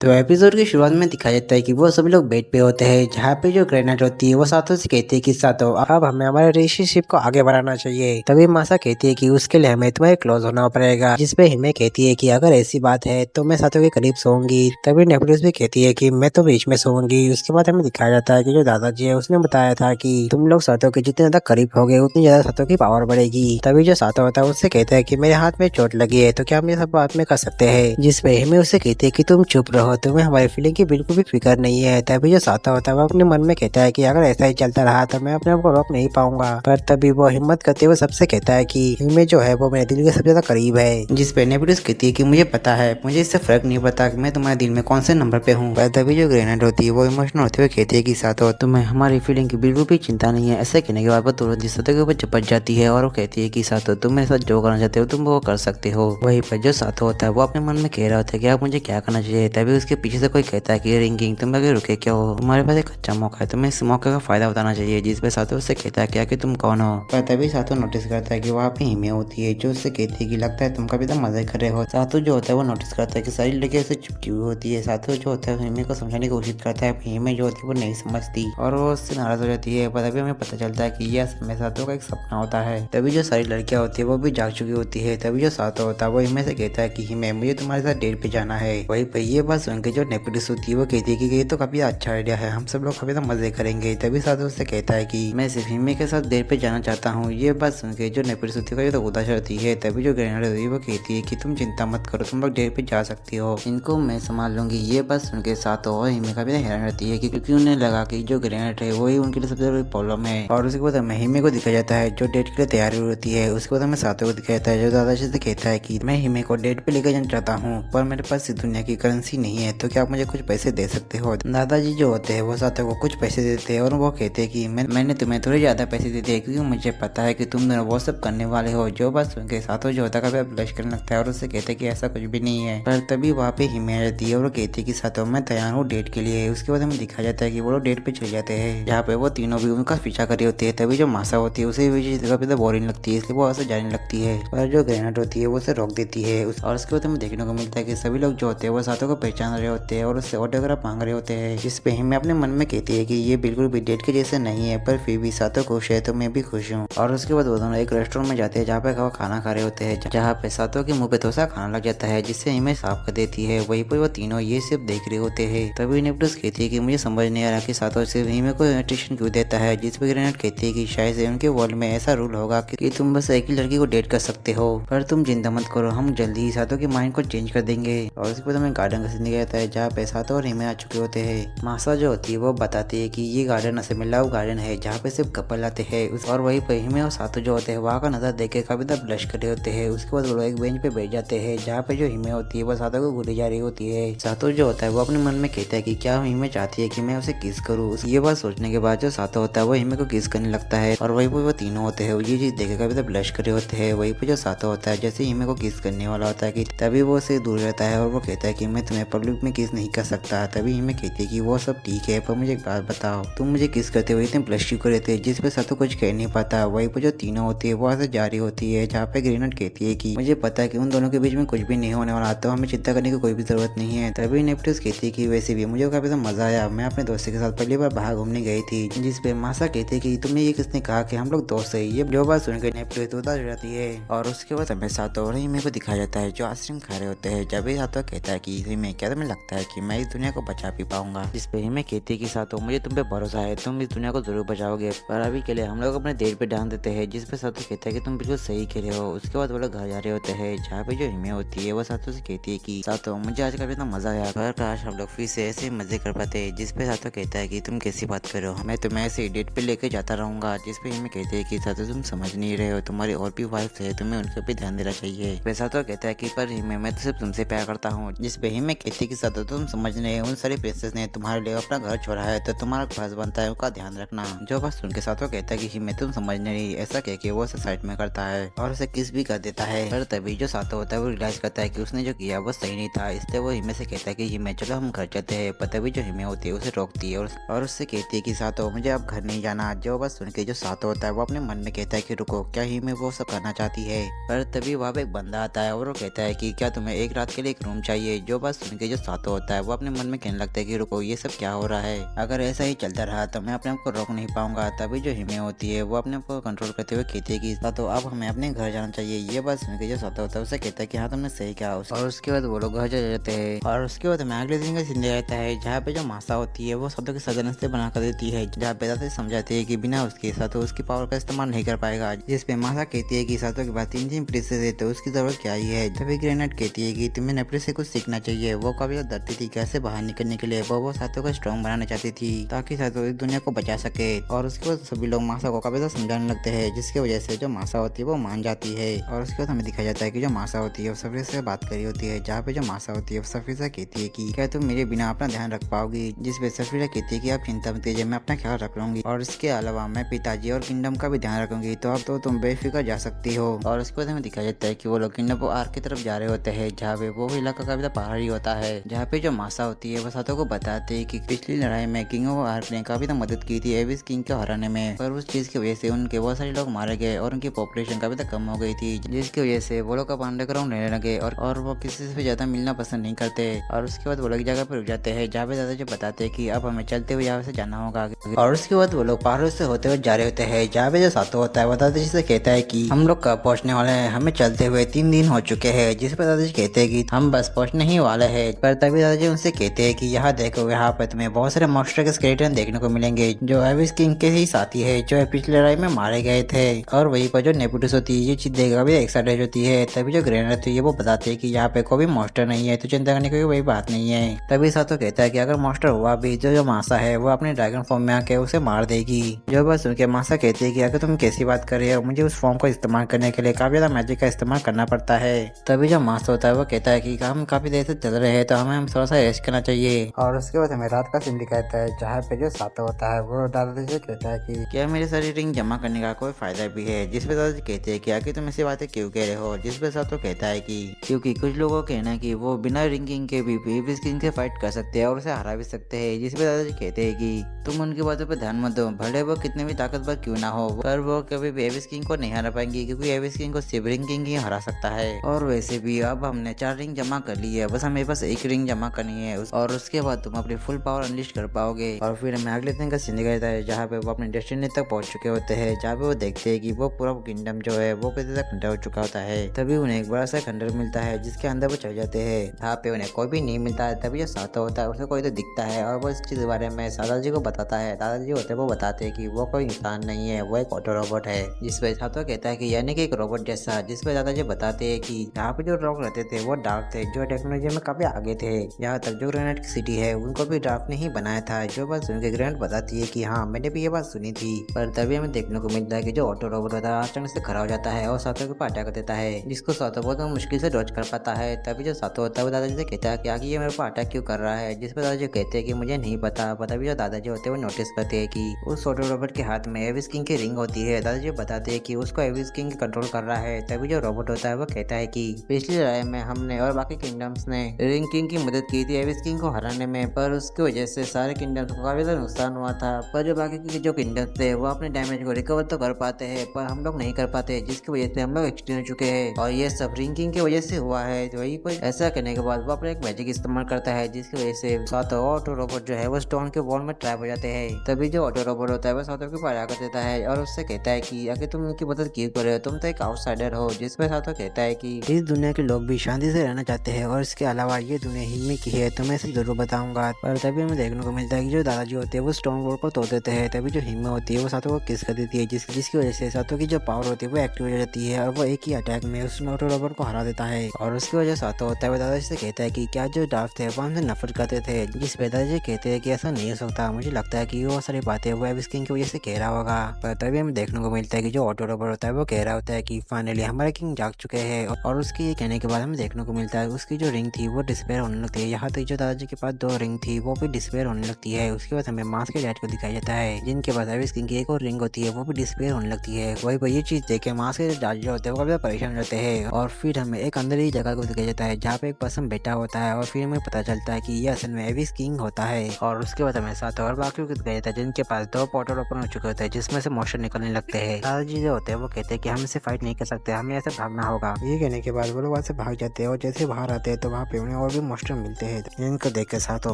तो एपिसोड की शुरुआत में दिखाया जाता है कि वो सभी लोग बेड पे होते हैं, जहाँ पे जो ग्रेनेड होती है वो सातों से कहती है कि सातों अब हमें हमारे रिलेशनशिप को आगे बढ़ाना चाहिए। तभी मासा कहती है कि उसके लिए हमें तुम्हें क्लोज होना पड़ेगा, जिसपे हिमे कहती है कि अगर ऐसी बात है तो मैं सातों के करीब सोऊंगी। तभी नेपल्स भी कहती है कि मैं तो बीच में सोऊंगी। उसके बाद हमें दिखाया जाता है कि जो दादाजी है उसने बताया था कि तुम लोग सातों के जितने ज्यादा करीब होगे उतनी ज्यादा सातों की पावर बढ़ेगी। तभी जो सातों होता है उससे कहता है कि मेरे हाथ में चोट लगी है तो क्या हम ये सब बात में कर सकते हैं, जिसपे हिमे उससे कहती है कि तुम चुप रहो, तुम्हें हमारी फीलिंग की बिल्कुल भी फिक्र नहीं है। तभी जो साता होता है वो अपने मन में कहता है कि अगर ऐसा ही चलता रहा तो मैं अपने आप को रोक नहीं पाऊंगा। पर तभी वो हिम्मत करते हुए सबसे कहता है कि हिमे जो है वो मेरे दिल के सबसे ज्यादा करीब है, जिसपे नेपल्स कहती है कि मुझे पता है, मुझे इससे फर्क नहीं पड़ता कि मैं तुम्हारे दिल में कौन से नंबर पे हूँ। पर तभी जो ग्रेनेड होती है वो इमोशनल होते हुए कहती है कि सातो तुम्हें हमारी फीलिंग की बिल्कुल भी चिंता नहीं है। ऐसा कहने के बाद वो तुरंत सातो के ऊपर चिपक जाती है और वो कहती है कि सातो तुम मेरे साथ जो करना चाहते हो तुम वो कर सकते हो। वहीं पर जो सातो होता है वो अपने मन में कह रहा होता है कि आप मुझे क्या करना चाहिए। तभी उसके पीछे से कोई कहता है कि रिंगिंग तुम आगे रुके क्या हो, तुम्हारे पास एक अच्छा मौका है, तुम्हें इस मौके का फायदा उठाना चाहिए। जिसपे सातो उससे कहता है क्या कि तुम कौन हो। पर तभी सातो नोटिस करता है कि वहाँ पे हिमे होती है जो उससे कहती है कि लगता है तुम कभी तो मजे कर रहे हो। सातो जो होता है वो नोटिस करता है कि सारी लड़कियां उससे चिपकी हुई होती है। सातो जो होता है हिमे को समझाने की कोशिश करता है, हिमे जो होती है वो नहीं समझती और वो उससे नाराज हो जाती है। पर तभी हमें पता चलता है कि यह समय सातो का एक सपना होता है। तभी जो सारी लड़कियां होती है वो भी जाग चुकी होती है। तभी जो सातो होता है वो हिमे से कहता है कि हिमे मुझे तुम्हारे साथ डेट पे जाना है। वही पे ये बात सुन के जो नेपल्स होती है वो कहती है कि ये तो काफी अच्छा आइडिया है, हम सब लोग काफी तो मजे करेंगे। तभी सातो उससे कहता है कि मैं सिर्फ हिमे के साथ डेट पे जाना चाहता हूँ। ये बात सुन के जो नेपल्स होती है तो उदास रहती है। तभी जो ग्रेनेड होती है वो कहती है कि तुम चिंता मत करो, तुम लोग डेट पे जा सकती हो, इनको मैं संभाल लूंगी। ये बात सुन के सातो और हिमे काफी हैरान रहती है क्योंकि उन्हें लगा कि जो ग्रेनेड है वही उनके लिए सबसे बड़ी प्रॉब्लम है। और उसके बाद हमें हिमे को दिखाया जाता है जो डेट के लिए तैयारी होती है। उसके बाद हमें सातो को दिखाया जाता है जो दादाजी से कहता है कि मैं हिमे को डेट पे लेकर जाना चाहता हूँ, पर मेरे पास इस दुनिया की करेंसी नहीं है, तो क्या आप मुझे कुछ पैसे दे सकते हो। दादाजी जो होते हैं वो सातो को कुछ पैसे देते हैं और वो कहते हैं कि मैंने तुम्हें थोड़े ज्यादा पैसे दे दिए क्योंकि मुझे पता है कि तुम दोनों वो सब करने वाले हो। जो बात सुन के सातो जो होता है काफी ब्लश करने लगता है और उससे कहते हैं कि ऐसा कुछ भी नहीं है। पर तभी वहाँ पे हिमे आ जाती है और वो कहती है कि सातो मैं तैयार हूँ डेट के लिए। उसके बाद हमें दिखाया जाता है कि वो लोग डेट पे चले जाते हैं जहाँ पे वो तीनों भी उनका पीछा कर रही होती है। तभी जो मासा होती है उसे भी काफी बोरिंग लगती है, इसलिए वो ऐसे जाने लगती है। पर जो ग्रेनेड होती है वो उसे रोक देती है और उसके बाद हमें देखने को मिलता है कि सभी लोग जो होते हैं वो सातों को पहचान रहे होते हैं और उससे ऑटोग्राफ मांग रहे होते हैं। जिस पे हिमे अपने मन में कहती है कि ये बिल्कुल भी डेट के जैसे नहीं है, पर फिर भी सातों खुश है तो मैं भी खुश हूँ। और उसके बाद वो दोनों एक रेस्टोरेंट में जाते हैं जहाँ पे वो खाना खा रहे होते हैं, जहाँ पे सातों के मुंह पे थोड़ा खाना लग जाता है जिससे हिमे साफ कर देती है। वहीं पर वो तीनों ये सिर्फ देख रहे होते हैं। तभी नेपल्स कहती है कि मुझे समझ नहीं आ रहा कि सातों सिर्फ हिमे को इन्विटेशन क्यों देता है। जिस पे ग्रेनेड कहती है कि शायद से उनके वर्ल्ड में ऐसा रूल होगा कि तुम बस एक ही लड़की को डेट कर सकते हो, पर तुम चिंता मत करो, हम जल्दी ही सातों के माइंड को चेंज कर देंगे। और उसके बाद हमें गार्डन का सीन दिखाया जाता है जहाँ पे सातों और हिमे आ चुके होते हैं। मासा जो होती है वो बताती है कि ये गार्डन असल लव गार्डन है जहाँ पे सिर्फ कपल आते हैं। और वही पे हिमे और सातों जो होते हैं वहाँ का नजर देख के काफी ज्यादा ब्लश कर रहे होते हैं। उसके बाद वो लोग एक बेंच पे बैठ जाते हैं जहाँ पे जो हिमे होती है वो सातों को भूली जा रही होती है। सातों जो होता है वो अपने मन में कहता है कि क्या हिमे चाहती है कि मैं उसे किस करूँ। ये बात सोचने के बाद जो सातों होता है वो हिमे को किस करने लगता है और वही पे वो तीनों होते हैं ये चीज देखे काफी ब्लश करे होते हैं। वही पे जो सातों होता है जैसे हिमे को किस करने वाला होता है कि तभी वो उससे दूर रहता है और वो कहता है कि मैं तुम्हें पब्लिक में किस नहीं कर सकता। तभी हिमे कहती है कि वो सब ठीक है, पर मुझे एक बात बताओ, तुम मुझे किस करते हुए इतने ब्लश क्यों कर रहे थे। जिस पे सातों कुछ कह नहीं पाता। वही पे जो तीनों होती है वो वहाँ से जारी होती है जहाँ पे ग्रेनेड कहती है कि मुझे पता है कि उन दोनों के बीच में कुछ भी नहीं होने वाला, तो हमें चिंता करने की कोई भी जरूरत नहीं है। तभी नेपल्स कहती है कि वैसे भी मुझे काफी मजा आया, मैं अपने दोस्तों के साथ पहली बार बाहर घूमने गई थी। जिसपे मासा कहती है कि तुम्हें ये किसने कहा कि हम लोग दोस्त है। ये जो बात सुनकर नेपल्स उदास हो जाती है और उसके बाद हमें सातों और हिमे को दिखाया जाता है जो आइसक्रीम खा रहे होते हैं। जब भी सातों कहता है कि हिमे क्या तुम्हें लगता है कि मैं इस दुनिया को बचा भी पाऊंगा। जिसपे हिमे कहती है कि सातों मुझे तुम पे भरोसा है, तुम इस दुनिया को जरूर बचाओगे, पर अभी के लिए हम लोग अपने डेट पे ध्यान देते हैं। जिसपे सातों कहता है कि तुम बिल्कुल सही कह रहे हो। उसके बाद वो लोग घर जा रहे होते हैं जहाँ पे जो हिमे होती है वो सातों से कहती है कि सातों मुझे आज काफी इतना मजा आया, पर काश हम लोग फिर से ऐसे मजे कर पाते। जिसपे सातों कहता है कि तुम कैसी बात कर रहे हो, मैं तुम्हें ऐसे डेट पे लेके जाता रहूंगा। जिसपे हिमे कहते हैं कि सातों तुम समझ नहीं रहे हो, तुम्हारी और भी वाइफ है, तुम्हें उनके पे ध्यान देना चाहिए। सातों कहता है कि पर हिमे मैं तो सिर्फ तुमसे प्यार करता हूँ। जिसपे हिमे कहती है कि सातों तुम समझ नहीं है, उन सारी प्रिंसेस ने तुम्हारे लिए अपना घर छोड़ा है तो तुम्हारा फर्ज बनता है उनका ध्यान रखना। जो बात सुन के सातों कहता है कि हिमे तुम समझ नहीं, ऐसा कह के वो उसे साइड में करता है और उसे किस भी कर देता है। पर तभी जो सातों होता है वो रियलाइज करता है कि उसने जो किया वो सही नहीं था, इसलिए वो हिमे से कहता है कि हिमे चलो हम घर चलते हैं। पर तभी जो हिमे होती है उसे रोकती है और उससे कहती है कि सातों मुझे अब घर नहीं जाना। जो बात सुन के जो सातों होता है वो अपने मन में कहता है कि रुको, क्या हिमे वो सब करना चाहती है। पर तभी वहाँ पे एक बंदा आता है और वो कहता है कि क्या तुम्हें एक रात के लिए एक रूम चाहिए। जो बात सुन के जो सातो होता है वो अपने मन में कहने लगता है कि रुको ये सब क्या हो रहा है, अगर ऐसा ही चलता रहा तो मैं अपने आप को रोक नहीं पाऊंगा। तभी जो हिमे होती है वो अपने आप को कंट्रोल करते हुए कहती है कि सातो अब हमें अपने घर जाना चाहिए। ये बात सुनकर जो सातो होता है उसे कहता है कि हाँ तुमने सही कहा। और उसके बाद वो लोग घर जा जाते हैं और उसके बाद हमें अगले दिन का सीन रहता है जहाँ पे जो मासा होती है वो सातो की सदन से बना कर देती है, जहाँ पे दादा समझाते हैं कि बिना उसके सातो उसकी पावर का इस्तेमाल नहीं कर पाएगा। जिसपे मासा कहती है कि सातो के पास 3 प्रिंसेस है तो उसकी जरूरत क्या ही है। तभी ग्रेनाइट कहती है कि तुम्हें नेप्रिस से कुछ सीखना चाहिए। वो काफी डरती थी कैसे बाहर निकलने के लिए, वो सातो को स्ट्रॉन्ग बनाना चाहती थी ताकि सातो इस दुनिया को बचा सके। और उसके बाद सभी लोग मासा को काफी समझाने लगते हैं जिसकी वजह से जो मासा होती है वो मान जाती है। और उसके बाद हमें दिखाया जाता है कि जो मासा होती है वो सफरी से बात करी होती है, जहाँ पे जो मासा होती है वो सफरी से कहती है कि क्या तुम मेरे बिना अपना ध्यान रख पाओगी। जिसपे सफरीरा कहती है कि आप चिंता मत कीजिए, मैं अपना ख्याल रख लूंगी और इसके अलावा मैं पिताजी और किंगडम का भी ध्यान रखूंगी, तो अब तो तुम बेफिक्र जा सकती हो। और उसके बाद हमें दिखाया जाता है कि वो लोग किंगडम आर्क की तरफ जा रहे होते हैं, जहाँ पे वो इलाका काफी पहाड़ी होता है, जहाँ पे जो मासा होती है वो सातो को बताते हैं कि पिछली लड़ाई में किंग ऑफ आर्क ने काफी मदद की थी एविस किंग को हराने में, पर उस चीज की वजह से उनके बहुत सारे लोग मारे गए और उनकी पॉपुलेशन काफी कम हो गई थी, जिसकी वजह से वो लोग अब अंडरग्राउंड रहने लगे और वो किसी से ज्यादा मिलना पसंद नहीं करते। और उसके बाद वो लोग जगह पर रुक जाते हैं जहाँ पे दादाजी बताते हैं कि अब हमें चलते हुए यहाँ से जाना होगा। और उसके बाद वो लोग पहाड़ों से होते हुए जा रहे होते हैं, जहाँ पे जो सातो होता है वो दादाजी से कहता है कि हम लोग कब पहुंचने वाले हैं, हमें चलते हुए 3 दिन हो चुके हैं। जिस पर दादाजी कहते हैं कि हम बस पहुंचने ही वाले हैं। पर तभी दादाजी उनसे कहते हैं कि यहाँ देखो, यहाँ पर तुम्हें बहुत सारे मॉन्स्टर के स्केलेटन देखने को मिलेंगे जो एविस किंग के ही साथी है जो पिछली लड़ाई में मारे गए थे। और वहीं पर जो नेपुटस होती है ये चीज देखकर भी एक्साइटेड होती है। तभी जो ग्रेनर होती है वो बताते हैं कि यहाँ पे कोई भी मॉन्स्टर नहीं है, तो चिंता करने की कोई बात नहीं है। तभी सातो कहता है कि अगर मॉन्स्टर हुआ भी जो मासा है वो अपने ड्रैगन फॉर्म में आके उसे मार देगी। जो बात सुन के मासा कहती है कि अगर तुम कैसी बात कर रही हो, मुझे उस फॉर्म को इस्तेमाल करने के लिए काफी ज्यादा मैजिक का इस्तेमाल करना पड़ता है। तभी जो मासा होता है वो कहता है कि हम काफी देर से चल रहे हैं तो हमें थोड़ा सा रेस्ट करना चाहिए। और उसके बाद हमें रात का सीन दिखाता है जहाँ पे जो सातो होता है वो दादाजी से कहता है कि क्या मेरे सारी रिंग जमा करने का कोई फायदा भी है। जिसपे दादाजी कहते हैं कि आखिर तुम ऐसी बातें क्यों कह रहे हो। जिसपे सातो कहता है कि क्योंकि कुछ लोगों का कहना है कि वो बिना रिंगिंग के भी एविस किंग से फाइट कर सकते हैं और उसे हरा भी सकते हैं। जिसपे दादाजी कहते हैं कि तुम उनकी बातों पर ध्यान मत दो, भले वो कितने भी ताकतवर क्यों ना हो, पर वो कभी भी एविस किंग को नहीं हरा पाएंगी क्योंकि एविस किंग को सिर्फ रिंग किंग ही हरा सकता है। और वैसे भी अब हमने 4 रिंग जमा कर ली है, बस हमें बस 1 रिंग जमा करनी है और उसके बाद तुम अपनी फुल पावर अनलिस्ट कर पाओगे। और फिर हमें अगले दिन का सीन दिखाता है जहाँ पे वो अपने डेस्टिनी तक पहुंच चुके होते हैं, जहाँ पे वो देखते हैं कि वो पूरा किंगडम जो है वो कितने तक खंडर हो चुका होता है। तभी उन्हें एक बड़ा सा खंडर मिलता है जिसके अंदर वो चल जाते हैं, जहाँ पे उन्हें कोई भी नहीं मिलता है। तभी जो सातो होता है उसे कोई तो दिखता है और वो इस चीज के बारे में दादाजी को बताता है। दादाजी होते वो बताते हैं कि वो कोई इंसान नहीं है, वो एक ऑटो रोबोट है। जिसपे सातो कहता है कि यानी कि एक रोबोट जैसा। जिसपे दादाजी बताते हैं कि यहाँ पे जो लोग रहते थे वो डार्क थे, जो टेक्नोलॉजी में काफी आगे थे। यहाँ तक जो ग्रेनाइट की सिटी है उनको भी डार्क ने ही बनाया था। जो बात सुन के ग्रेनाइट बताती है कि हाँ मैंने भी ये बात सुनी थी। पर तभी हमें देखने को मिलता है कि जो ऑटो रोबोट होता है अचानक से खड़ा हो जाता है और सातो के ऊपर अटैक कर देता है, जिसको सातो बहुत मुश्किल से डॉज कर पाता है। तभी जो सातो होता है वो दादाजी से कहता है कि आगे ये मेरे ऊपर अटैक क्यों कर रहा है। जिसपे दादाजी कहते हैं कि मुझे नहीं पता। तभी जो दादाजी होते हैं वो नोटिस करते हैं कि उस ऑटो रोबोट के हाथ में एविस किंग की रिंग होती है। दादाजी बताते हैं कि उसको एविस किंग कंट्रोल कर रहा है। तभी जो रोबोट होता है वो कहता है कि पिछली लड़ाई में हमने और बाकी किंगडम्स ने रिंग किंग की मदद की थी एविस किंग को हराने में, पर उसकी वजह से सारे किंगडम्स को काफी ज्यादा नुकसान हुआ था। पर जो बाकी के जो किंगडम्स थे वो अपने डैमेज को रिकवर तो कर पाते हैं, पर हम लोग नहीं कर पाते, जिसकी वजह से हम लोग एक्सटीन हो चुके हैं और ये सब रिंग किंग की वजह से हुआ है। तो वही पर ऐसा करने के बाद वो अपना एक मैजिक इस्तेमाल करता है, जिसकी वजह से सातो ऑटो रोबोट जो है वो स्टोन के वॉल में ट्रैप हो जाते हैं। तभी जो ऑटो रोबोट होता है वो सातो के ऊपर आकर देता है और उससे कहता है कि अगर तुम उनकी मदद क्यों कर रहे हो, तुम तो एक आउटसाइडर हो। जिसपे सातो कहता है कि इस दुनिया के लोग भी शांति से रहना चाहते हैं और इसके अलावा ये दुनिया हिम्मी की है, तो मैं इसे जरूर बताऊंगा। पर तभी हमें देखने को मिलता है कि जो दादाजी होते हैं वो स्टोन वॉल को तोड़ देते हैं। तभी जो हिम्मी होती है वो सातो को किस कर देती है, जिसकी वजह से सातो की जो पावर होती है वो एक्टिव हो जाती है और वो एक ही अटैक में उस ऑटो रोबोट को हरा देता है। और उसकी वजह सातो होता है वो दादाजी से कहता है कि क्या जो डार्क थे वो हमसे नफरत करते थे। जिस पे दादाजी कहते हैं कि ऐसा नहीं हो सकता, मुझे लगता है कि वो सारी बातें वो एविस किंग की वजह से कह रहा होगा। पर तभी हमें देखने को मिलता है कि जो ऑटो रोबोट होता है वो कह रहा होता है कि फाइनली हमारे किंग जाग चुके हैं। और उसके ये कहने के बाद हमें देखने को मिलता है उसकी जो रिंग थी वो डिस्पेयर होने लगती है। यहाँ तक जो दादाजी के पास 2 रिंग थी वो भी डिस्पेयर होने लगती है। उसके बाद हमें मास के डैड को दिखाया जाता है, जिनके पास एविस किंग की एक और रिंग होती है वो भी डिस्पेयर होने लगती है। वही पर ये चीज देख के मास के डैड जो होते हैं वो काफी परेशान रहते हैं। और फिर हमें एक अंदर ही जगह को दिखाया जाता है जहाँ पे एक पर्सन बैठा होता है और फिर हमें पता चलता है कि ये असल में एविस किंग होता है। और उसके बाद हमें साथ और बाकी को दिखाया जाता है जिनके पास 2 पोर्टल ओपन हो चुके होते हैं जिसमें से मोशन निकलने लगते हैं। दादाजी जो होते हैं वो कहते हैं कि हम इससे फाइट नहीं कर सकते, हमें ऐसे भागना होगा। ये कहने के बाद वो लोग वहाँ से भाग जाते हैं और जैसे बाहर आते हैं तो वहाँ पे उन्हें और भी सभी मॉन्स्टर मिलते हैं। इनको देख के सातो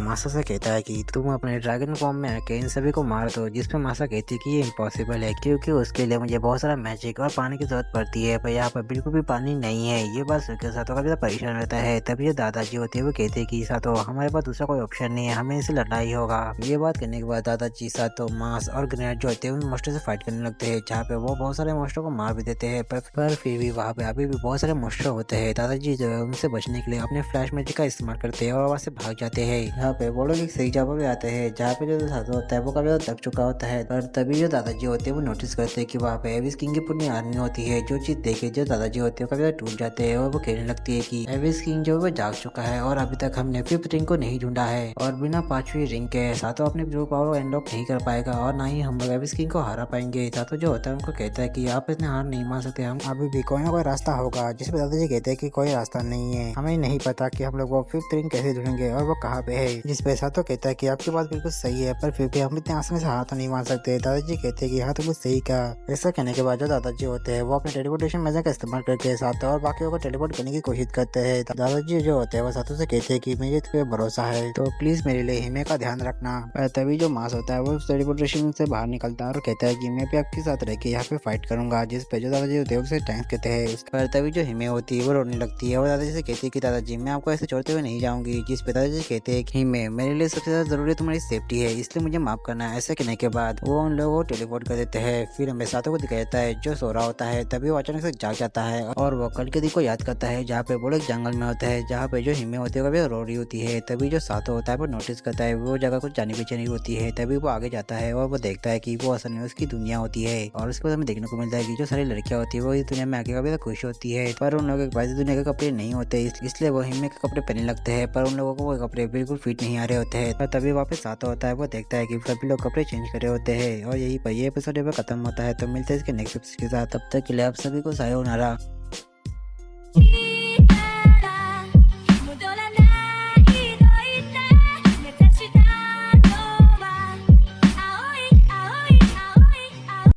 मासा से कहता है कि तुम अपने ड्रैगन फॉर्म में आके इन सभी को मार दो, जिसपे मासा कहती है कि ये इम्पॉसिबल है क्योंकि उसके लिए मुझे बहुत सारा मैजिक और पानी की जरूरत पड़ती है, पर यहाँ पर बिल्कुल भी पानी नहीं है। ये बात सुनकर सातो काफी ज्यादा परेशान रहता है। तभी जो दादाजी होते हैं वो कहते हैं कि सातो हमारे पास दूसरा कोई ऑप्शन नहीं है, हमें इसे लड़ना ही होगा। ये बात करने के बाद दादाजी सातो मास और ग्रेनेड जो होते हैं उन मॉन्स्टर से फाइट करने लगते हैं, जहाँ पे वो बहुत सारे मॉन्स्टर को मार भी देते हैं, पर फिर भी वहाँ पे अभी भी बहुत सारे मॉन्स्टर होते हैं। दादाजी जो है उनसे बचने के लिए अपने फ्लैश मैजिक का इस्तेमाल करते हैं और वहाँ से भाग जाते हैं। यहाँ पे वो लोग एक सही जगह पे आते हैं जहाँ पे जो सातो होता है वो काफी ज्यादा थक चुका होता है, पर तभी जो दादाजी होते हैं वो नोटिस करते हैं कि वहाँ पे एविस किंग की पूरी आर्मी होती है। जो चीज देखे जो दादाजी होते हैं काफी ज्यादा टूट जाते हैं और वो कहने लगती है कि एविस किंग जो वो जाग चुका है और अभी तक हमने 5th रिंग को नहीं ढूंढा है, और बिना 5वीं रिंग के सातो अपने ब्लू पावर अनलॉक नहीं कर पाएगा और ना ही हम लोग एविस किंग को हरा पाएंगे। सातो जो होता है उनको कहता है कि आप इतने हार नहीं मान सकते, हम अभी भी कोई ना कोई रास्ता होगा। जिसपे दादाजी कहते हैं कि कोई रास्ता नहीं है, हमें नहीं पता कि हम लोग वो 5th रिंग कैसे ढूंढेंगे और वो कहाँ पे है। जिसपे सातो कहता है कि आपकी बात बिल्कुल सही है, पर फिर भी हम इतने आसानी से हार तो नहीं मान सकते। दादाजी कहते हैं कि हाँ तुमने सही कहा। ऐसा कहने के बाद जो दादाजी होते हैं वो अपने टेलीपोर्टेशन मैजिक का इस्तेमाल करके सातो और बाकियों को टेलीपोर्ट करने की कोशिश करते हैं। दादाजी जो होते हैं वो सातो से कहते हैं कि मुझे तुम पे भरोसा है, तो प्लीज मेरे लिए हिमे का ध्यान रखना। पर तभी जो मास होता है वो उस टेलीपोर्टेशन से बाहर निकलता है और कहता है कि मैं भी आपके साथ रह के यहाँ पे फाइट करूंगा। जिस पे जो दादाजी होते हैं उसे थैंक्स कहते हैं। पर तभी जो हिमे होती है वो रोने लगती है और दादाजी से कहती है कि दादाजी मैं आपको ऐसे छोड़ते हुए नहीं जाऊंगी। जिस पे दादाजी कहते हैं कि हिमे मेरे लिए सबसे ज्यादा जरूरी तुम्हारी सेफ्टी है, इसलिए मुझे माफ करना है। ऐसा कहने के बाद वो उन लोगों को टेलीपोर्ट कर देते हैं। फिर हमें सातो को दिखाया जाता है जो सो रहा होता है, तभी वो अचानक से जाग जाता है और वो कल के दिन को याद करता है जहाँ पे वो लोग जंगल में होता है, जहाँ पे जो हिमे होती है वो रो रही होती है। तभी जो सातो होता है वो नोटिस करता है वो जगह कुछ जाने पीछे नहीं होती है। तभी वो आगे जाता है और वो देखता है कि वो असल में उसकी दुनिया होती है, और उसके बाद हमें देखने को मिलता है कि जो सारी लड़कियां होती है वो इस दुनिया में आके काफी खुश होती है, पर उन लोगों के पास इस दुनिया के कपड़े नहीं होते, इसलिए वो हिमे के कपड़े पहनने लगते हैं, पर उन लोगों को वो कपड़े बिल्कुल फिट नहीं आ रहे होते हैं। पर तभी वापस सातो होता है वो देखता है कि सभी लोग कपड़े चेंज कर रहे होते हैं, और यही पर ये एपिसोड खत्म होता है। तो मिलते हैं इसके नेक्स्ट एपिसोड के साथ, तब तक के लिए आप सभी को सायोनारा।